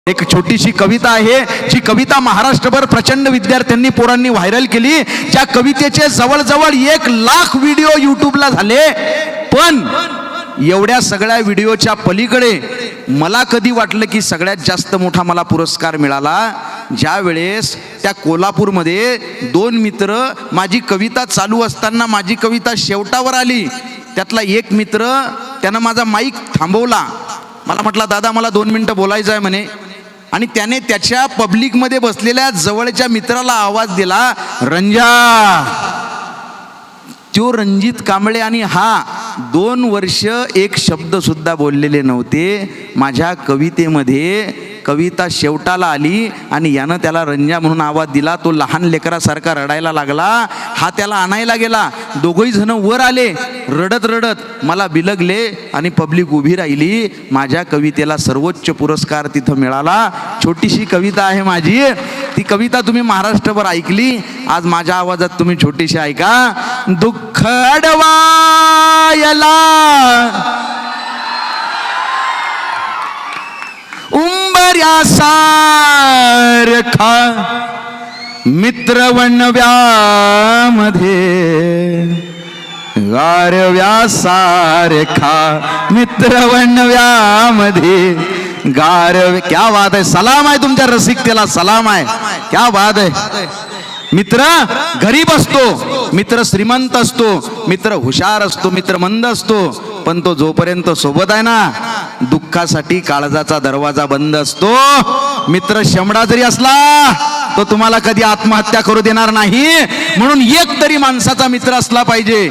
एक छोटीशी कविता आहे, जी कविता महाराष्ट्रभर प्रचंड विद्यार्थ्यांनी पोरांनी व्हायरल केली. त्या कवितेचे जवळजवळ 1,00,000 व्हिडिओ युट्यूबला झाले. पण एवढ्या सगळ्या व्हिडिओच्या पलीकडे मला कधी वाटलं की सगळ्यात जास्त मोठा मला पुरस्कार मिळाला ज्या वेळेस त्या कोल्हापूरमध्ये 2 मित्र माझी कविता चालू असताना माझी कविता शेवटावर आली. त्यातला एक मित्र त्यानं माझा माईक थांबवला. मला म्हटला, दादा मला 2 मिनिटं बोलायचं आहे म्हणे. आणि त्याने त्याच्या पब्लिकमध्ये बसलेल्या जवळच्या मित्राला आवाज दिला, रंजा. तो रणजित कांबळे आणि हा 2 वर्ष एक शब्द सुद्धा बोललेले नव्हते. माझ्या कवितेमध्ये कविता शेवटाला आली आणि यानं त्याला रंजा म्हणून आवाज दिला. तो लहान लेकरासारखा रडायला लागला. हा त्याला आणायला गेला. दोघंही जण वर आले. रडत रडत मला बिलगले आणि पब्लिक उभी राहिली. माझ्या कवितेला सर्वोच्च पुरस्कार तिथं मिळाला. छोटीशी कविता आहे माझी. ती कविता तुम्ही महाराष्ट्रभर ऐकली. आज माझ्या आवाजात तुम्ही छोटीशी ऐका. दुःख अडवायला उंबऱ्यासारखा मित्र वणव्यामध्ये गारव्यासारखा मित्र वणव्यामध्ये क्या बात आहे. सलाम आहे तुमच्या रसिकतेला, सलाम आहे. क्या बात आहे. मित्र गरीब असतो, मित्र श्रीमंत असतो, मित्र हुशार असतो, मित्र मंद असतो, पण तो जोपर्यंत सोबत आहे ना दुःखासाठी काळजाचा दरवाजा बंद असतो. मित्र शंभरा जरी असला तो तुम्हाला कधी आत्महत्या करू देणार नाही. म्हणून एक तरी माणसाचा मित्र असला पाहिजे.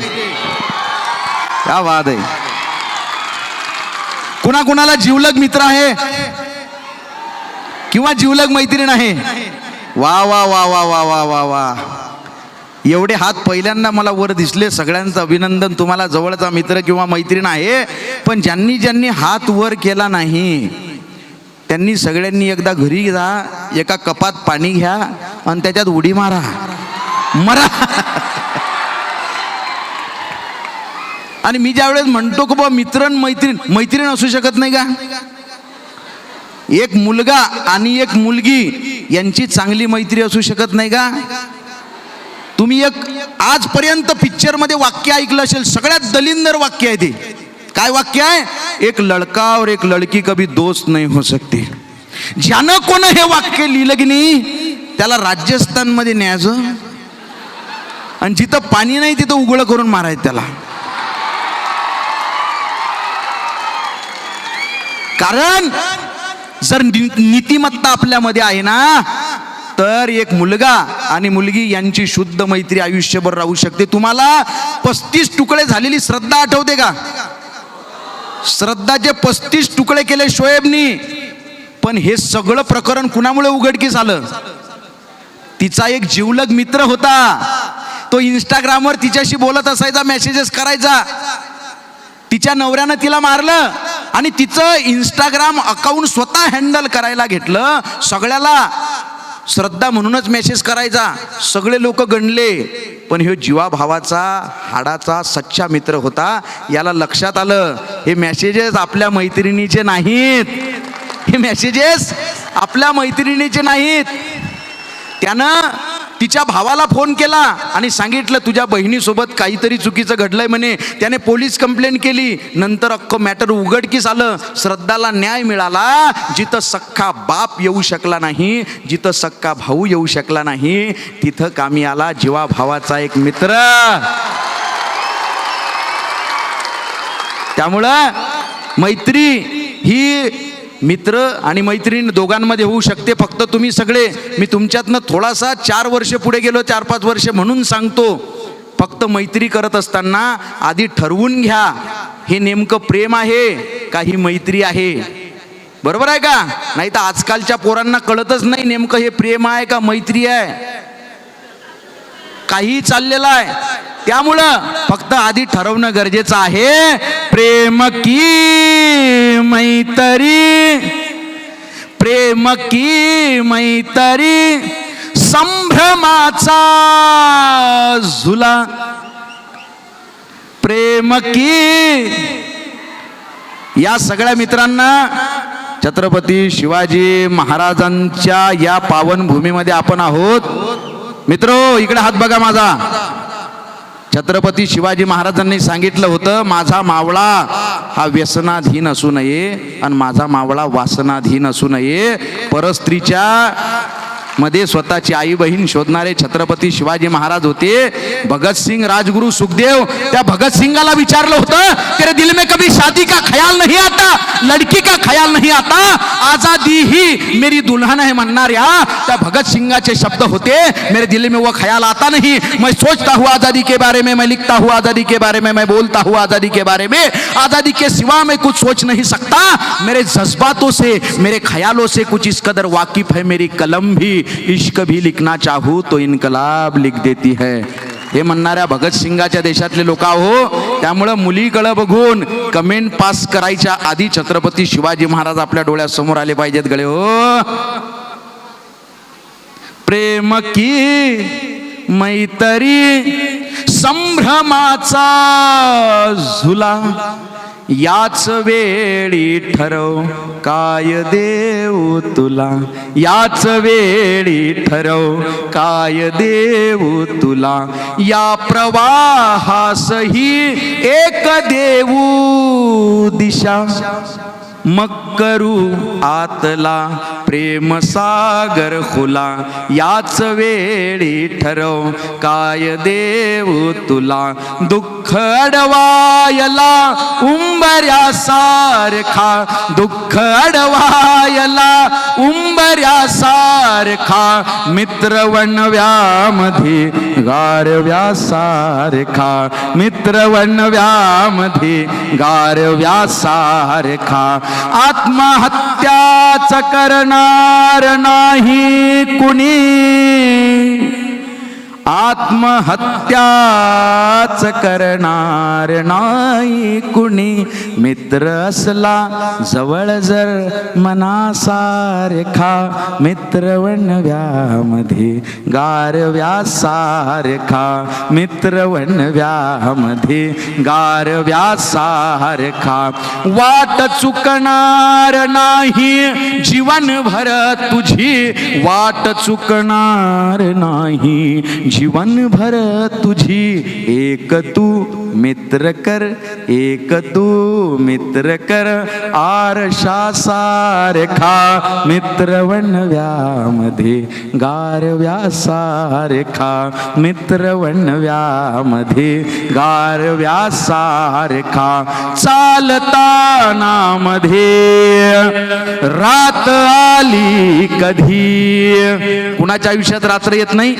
क्या बात आहे. कुणाकुणाला जिवलग मित्र आहे किंवा जिवलग मैत्रीण आहे? वा वा वा वा वा वा वा वा. एवढे हात पहिल्यांदा मला वर दिसले. सगळ्यांचं अभिनंदन. तुम्हाला जवळचा मित्र किंवा मैत्रीण आहे. पण ज्यांनी ज्यांनी हात वर केला नाही त्यांनी सगळ्यांनी एकदा घरी जा, एका कपात पाणी घ्या आणि त्याच्यात उडी मारा, मरा. आणि मी ज्या वेळेस म्हणतो की बा मित्र मैत्रीण असू शकत नाही का? एक मुलगा आणि एक मुलगी यांची चांगली मैत्री असू शकत नाही का? तुम्ही एक आजपर्यंत पिक्चर मध्ये वाक्य ऐकलं असेल, सगळ्यात दलिंदर वाक्य आहे ते. काय वाक्य आहे? एक लड़का और एक लड़की कभी दोस्त नहीं हो सकते. ज्यानं कोण हे वाक्य लिहिलं की नाही त्याला राजस्थान मध्ये न्यायचं आणि जिथं पाणी नाही तिथं उघड करून मारायचं त्याला. कारण जर नीतिमत्ता आपल्यामध्ये आहे ना तर एक मुलगा आणि मुलगी यांची शुद्ध मैत्री आयुष्यभर राहू शकते. तुम्हाला 35 तुकडे झालेली श्रद्धा आठवते का? श्रद्धाचे 35 तुकडे केले शोएबनी. पण हे सगळं प्रकरण कुणामुळे उघडकीस आलं? तिचा एक जिवलग मित्र होता. तो इंस्टाग्रामवर तिच्याशी बोलत असायचा, मेसेजेस करायचा. तिच्या नवऱ्यानं तिला मारलं आणि तिचं इंस्टाग्राम अकाउंट स्वतः हँडल करायला घेतलं. सगळ्याला श्रद्धा म्हणूनच मेसेज करायचा. सगळे लोक गणले. पण हे जीवाभावाचा हाडाचा सच्चा मित्र होता. याला लक्षात आलं हे मेसेजेस आपल्या मैत्रिणीचे नाहीत. हे मेसेजेस आपल्या मैत्रिणीचे नाहीत. त्यानं तिच्या भावाला फोन केला आणि सांगितलं तुझ्या बहिणीसोबत काहीतरी चुकीचं घडलंय म्हणे. त्याने पोलीस कंप्लेंट केली. नंतर अख्खं मॅटर उघडकीस आलं. श्रद्धाला न्याय मिळाला. जिथं सख्खा बाप येऊ शकला नाही, जिथं सख्खा भाऊ येऊ शकला नाही, तिथं कामी आला जीवा भावाचा एक मित्र. त्यामुळं मैत्री ही मित्र आणि मैत्रीण दोघांमध्ये होऊ शकते. फक्त तुम्ही सगळे, मी तुमच्यातनं थोडासा 4 वर्ष पुढे गेलो, 4-5 वर्ष म्हणून सांगतो. फक्त मैत्री करत असताना आधी ठरवून घ्या हे नेमकं प्रेम आहे का ही मैत्री आहे. बरोबर आहे का? नाही तर आजकालच्या पोरांना कळतच नाही नेमकं हे प्रेम आहे का मैत्री आहे. काही चाललेलं आहे. त्यामुळं फक्त आधी ठरवणं गरजेचं आहे. प्रेम की मैत्री, प्रेम की मैत्री संभ्रमाचा झुला. प्रेम की. या सगळ्या मित्रांना छत्रपती शिवाजी महाराजांच्या या पावनभूमीमध्ये आपण आहोत. मित्रो, इकडे हात बघा माझा. छत्रपती शिवाजी महाराजांनी सांगितलं होतं, माझा मावळा हा व्यसनाधीन असू नये आणि माझा मावळा वासनाधीन असू नये. परस्त्रीच्या मध्ये स्वतःची आई बहीण शोधणारे छत्रपती शिवाजी महाराज होते. भगतसिंग, राजगुरु, सुखदेव त्या भगतसिंगाला विचारलं होतं, तेरे दिल में कभी शादी का ख्याल नहीं आता, लड़की का ख्याल नहीं आता, आजादी ही मेरी दुल्हन है म्हणणाऱ्या त्या भगतसिंगाचे शब्द होते, मेरे दिल में वो ख्याल आता नहीं, मैं सोचता हूँ आजादी के बारे में, मैं लिखता हूँ आजादी के बारे में, मैं बोलता हूँ आजादी के बारे में, आजादी के सिवा मैं कुछ सोच नहीं सकता, मेरे जज्बातों से, मेरे ख्यालों से कुछ इस कदर वाकिफ है मेरी कलम भी, इश्क भी लिखना चाहूं तो इनकलाब लिख देती है. हे म्हणणाऱ्या भगतसिंगाच्या देशातले लोक हो. त्यामुळं मुलीकडे बघून कमेंट पास करायच्या आधी छत्रपती शिवाजी महाराज आपल्या डोळ्यासमोर आले पाहिजेत गळे हो. प्रेम की मैत्री संभ्रमाचा झुला, याच वेळी ठरव काय देऊ तुला, याच वेळी ठरव काय देऊ तुला, या प्रवाहासही एक देऊ दिशा, मग करू आतला प्रेम सागर खुला, याच वेळी ठरव काय देऊ तुला, दुःख अडवायला उंबऱ्यासारखा, दुःख अडवायला उंबऱ्यासारखा, मित्र वणव्यामध्ये गारव्यासारखा, मित्र वणव्यामध्ये गारव्यासारखा, आत्महत्याच करणार नाही कुणी, आत्महत्याच करणार नाही कुणी, मित्र असला जवळ जर मनासारखा, मित्र वणव्यामध्ये गारव्यासारखा, मित्र वणव्यामध्ये गारव्यासारखा, वाट चुकणार नाही जीवनभर तुझी, वाट चुकणार नाही जीवनभर तुझी, एक तू मित्र कर, एक तू मित्र कर, आरशासारखा, मित्र वणव्यामध्ये गारव्यासारखा, मित्र वणव्यामध्ये गारव्यासारखा, चालताना मध्ये रात आली कधी. कुणाच्या आयुष्यात रात्र येत नाही?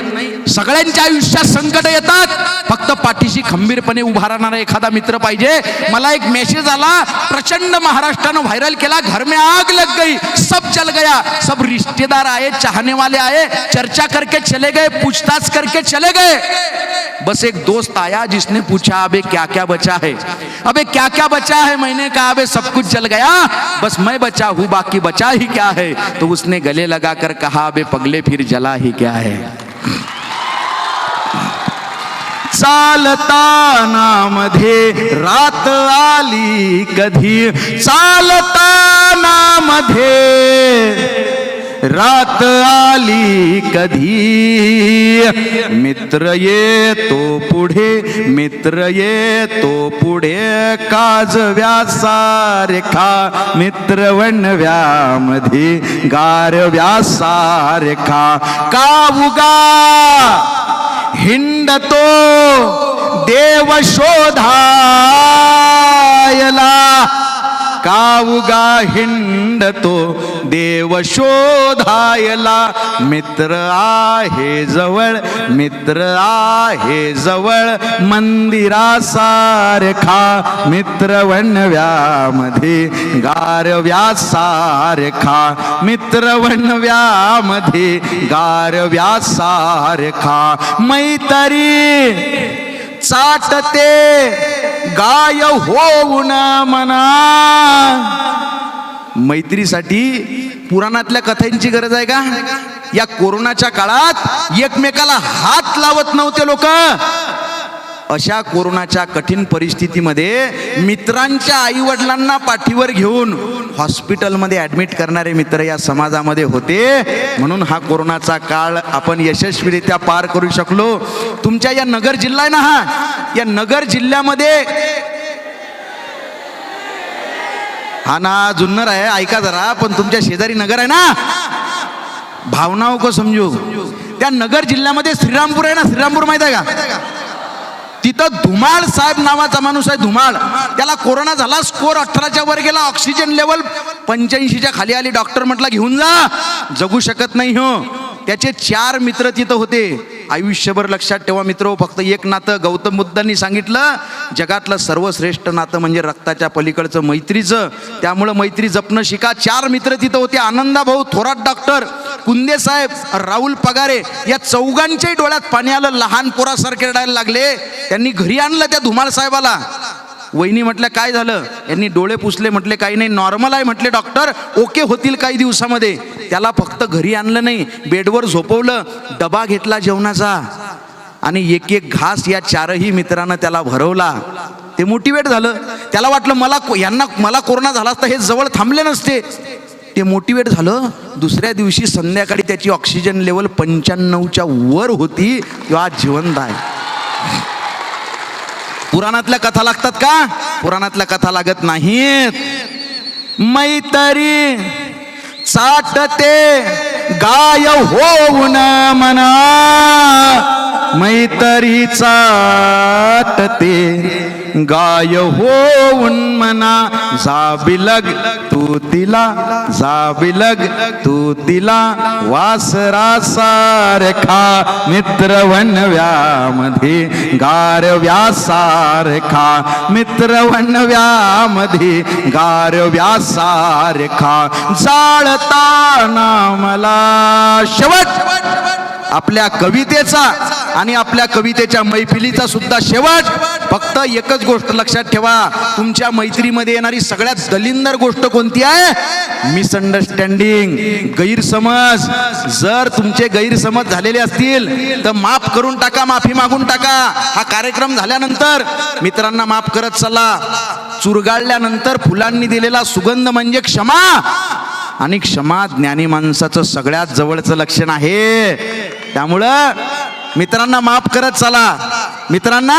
सगळ्यांच्या आयुष्यात संकट येतात. फक्त पाठीशी खंबीरपणे उभा राहणारा एखादा मित्र पाहिजे. मला एक मेसेज आला, प्रचंड महाराष्ट्रानं व्हायरल केला, घर में आग लग गई, सब जल गया, सब रिश्तेदार आए, चाहने वाले आए, चर्चा करके चले गए, पूछताछ करके चले गए, बस एक दोस्त आया जिसने पूछा अबे क्या क्या बचा है, अबे क्या क्या बचा है. मैंने कहा अबे सब कुछ जल गया, बस मैं बचा हूँ, बाकी बचा ही क्या है. तो उसने गले लगाकर कहा अबे पगले फिर जला ही क्या है. चालताना मध्ये रात आली कधी, चालताना मध्ये रात आली कधी, मित्र येतो पुढे, मित्र येतो पुढे, काजव्यासारखा, मित्र वणव्यामध्ये गारव्यासारखा, कावुगा हिंडतो देव शोधायला, कावुगा हिंडतो देव शोधायला, मित्र आहे जवळ, मित्र आहे जवळ, मंदिरासारखा, मित्र वणव्यामध्ये गारव्यासारखा, मित्र वणव्यामध्ये गारव्यासारखा, मैत्री चाटते गाय होऊन मना. मैत्रीसाठी पुराणातल्या कथांची गरज आहे का? या कोरोनाच्या काळात एकमेकाला हात लावत नव्हते लोक. अशा कोरोनाच्या कठीण परिस्थितीमध्ये मित्रांच्या आईवडिलांना पाठीवर घेऊन हॉस्पिटलमध्ये ॲडमिट करणारे मित्र या समाजामध्ये होते. म्हणून हा कोरोनाचा काळ आपण यशस्वीरित्या पार करू शकलो. तुमच्या या नगर जिल्हा आहे ना, हा या नगर जिल्ह्यामध्ये हा ना जुन्नर आहे, ऐका जरा, पण तुमच्या शेजारी नगर आहे ना, भावनाओं को समजू. त्या नगर जिल्ह्यामध्ये श्रीरामपूर आहे ना, श्रीरामपूर माहित आहे का? तिथं धुमाळ साहेब नावाचा माणूस आहे, धुमाळ. त्याला कोरोना झाला, स्कोर 18च्या वर गेला, ऑक्सिजन लेवल 85च्या खाली आली. डॉक्टर म्हटला घेऊन जा, जगू शकत नाही हो. त्याचे 4 मित्र तिथं होते. आयुष्यभर लक्षात ठेवा मित्र, फक्त एक नातं गौतम बुद्धांनी सांगितलं, जगातलं सर्वश्रेष्ठ नातं म्हणजे रक्ताच्या पलीकडचं मैत्रीचं. त्यामुळं मैत्री जपणं शिका. 4 मित्र तिथं होते. आनंदा भाऊ, थोरात डॉक्टर, कुंदे साहेब, राहुल पगारे. या चौघांच्याही डोळ्यात पाणी आलं, लहान पोरासारखे रडायला लागले. त्यांनी घरी आणलं त्या धुमाळ साहेबाला. वहिनी म्हटलं काय झालं? यांनी डोळे पुसले, म्हटले काही नाही, नॉर्मल आहे. म्हटले डॉक्टर ओके होतील काही दिवसामध्ये. त्याला फक्त घरी आणलं नाही, बेडवर झोपवलं, डबा घेतला जेवणाचा आणि एक एक घास या 4ही मित्रांना त्याला भरवला. ते मोटिवेट झालं. त्याला वाटलं मला कोरोना झाला असता हे जवळ थांबले नसते. ते मोटिवेट झालं. दुसऱ्या दिवशी संध्याकाळी त्याची ऑक्सिजन लेवल 95च्या वर होती. किंवा आज जिवंत आहे. पुराणातल्या कथा लागतात का? पुराणातल्या कथा लागत नाहीत. मैत्री चाटते गाय होऊन मना, मैत्री चाटते गाय होऊन मना. जाबिलग तू तिला, जाबिलग तू तिला, वासरा सारखा मित्र वनव्यामध्ये, गारव्या सारखा मित्र वनव्यामध्ये, गारव्या सारखा. जाळताना मला शेवट आपल्या कवितेचा आणि आपल्या कवितेच्या मैफिलीचा सुद्धा शेवट फक्त एकच गोष्ट लक्षात ठेवा. तुमच्या मैत्रीमध्ये येणारी सगळ्यात दलिंदर गोष्ट कोणती आहे? मिसअंडरस्टँडिंग, गैरसमज. जर तुमचे गैरसमज झालेले असतील तर माफ करून टाका, माफी मागून टाका. हा कार्यक्रम झाल्यानंतर मित्रांना माफ करत चला. चुरगाळल्यानंतर फुलांनी दिलेला सुगंध म्हणजे क्षमा, आणि क्षमा ज्ञानी माणसाचं सगळ्यात जवळचं लक्षण आहे. त्यामुळं मित्रांना माफ करत चला, मित्रांना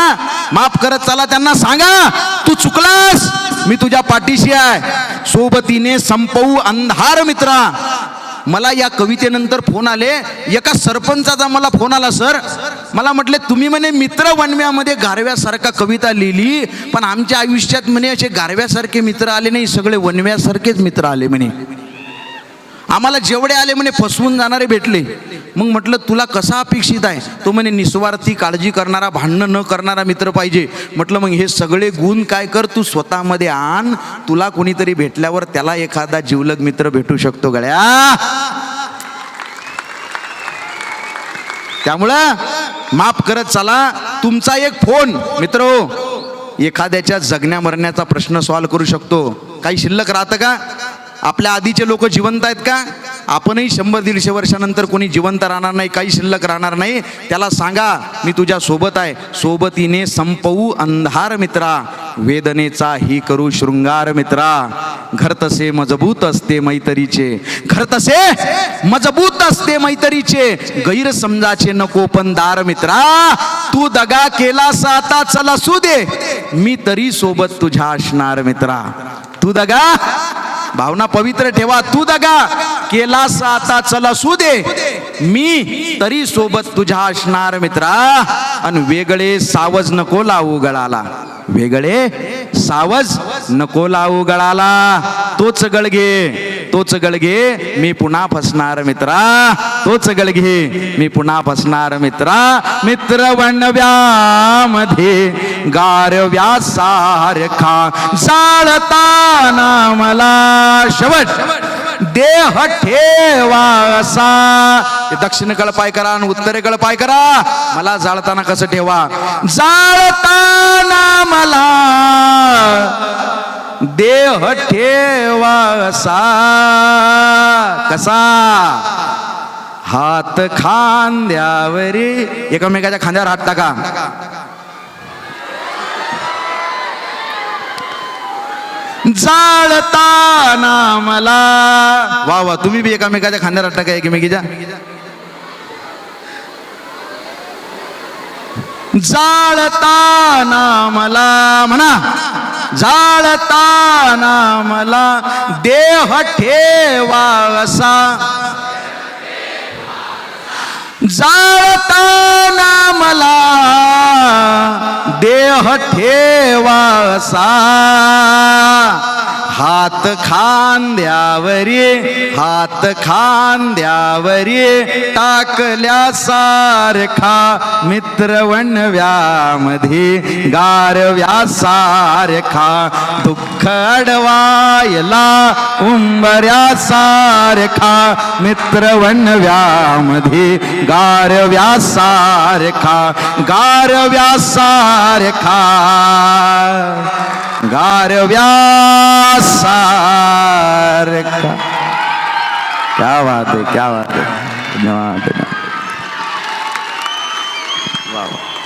माफ करत चला. त्यांना सांगा तू चुकलास, मी तुझ्या पाठीशी आहे. सोबतीने संपवू अंधार मित्रा. मला या कवितेनंतर फोन आले, एका सरपंचाचा मला फोन आला. सर मला म्हटले तुम्ही म्हणे मित्र वनव्यामध्ये गारव्यासारखा कविता लिहिली, पण आमच्या आयुष्यात म्हणे असे गारव्यासारखे मित्र आले नाही, सगळे वनव्यासारखेच मित्र आले म्हणे. आम्हाला जेवढे आले म्हणे फसवून जाणारे भेटले. मग म्हटलं तुला कसा अपेक्षित आहे? तो म्हणे निस्वार्थी, काळजी करणारा, भांडणं न करणारा मित्र पाहिजे. म्हटलं मग हे सगळे गुण काय कर, तू स्वतःमध्ये आण. तुला कोणीतरी भेटल्यावर त्याला एखादा जिवलग मित्र भेटू शकतो गड्या. त्यामुळं माफ करत चला. तुमचा एक फोन मित्र एखाद्याच्या जगण्या मरण्याचा प्रश्न सॉल्व्ह करू शकतो. काही शिल्लक राहतं का? आपल्या आधीचे लोक जिवंत आहेत का? आपणही 100-150 वर्षानंतर कोणी जिवंत राहणार नाही, काही शिल्लक राहणार नाही. त्याला सांगा मी तुझ्या सोबत आहे. सोबतीने संपवू अंधार मित्रा, वेदनेचा ही करू शृंगार मित्रा. घर तसे मजबूत असते मैत्रीचे, घर तसे मजबूत असते मैत्रीचे, गैरसमजाचे नको पण दार मित्रा. तू दगा केलास आता चल असू दे, मी तरी सोबत तुझ्या असणार मित्रा. तू दगा, भावना पवित्र ठेवा. तू दगा केलास आता चल असू दे, मी तरी सोबत तुझ्या असणार मित्रा. आणि वेगळे सावज नको लावू गळाला, वेगळे सावज नको लावू गळाला. तोच गळगे, तोच गळगे मी पुन्हा फसणार मित्रा. तोच गळगे मी पुन्हा फसणार मित्रा. मित्र वनव्यामध्ये गारव्या सारखा, जाळताना मला शेवट देह ठेवासा. दक्षिणेकडे पाय करा आणि उत्तरेकडे पाय करा. मला जाळताना कसं ठेवा? जाळताना मला देह ठेवासा. कसा? हात खांद्यावरी, एकमेकाच्या खांद्यावर हात टाका. जाळताना मला. वा वा, तुम्ही बी एकामेकाच्या खांद्यावर टाका एकमेकीच्या. जाळताना मला म्हणा, जाळताना मला देह ठेवा असा. जाळताना मला देह ठेवा असा. हात खांद्यावरी, हात खांद्यावरी टाकल्यासारखा मित्रवणव्यामध्ये गारव्यासारखा. दुःख अडवायला उंबऱ्यासारखा मित्रवणव्यामध्ये गारव्यासारखा. गारव्यासारखा, गारव्यासारखा. क्या बात है, क्या बात है. धन्यवाद. वाह.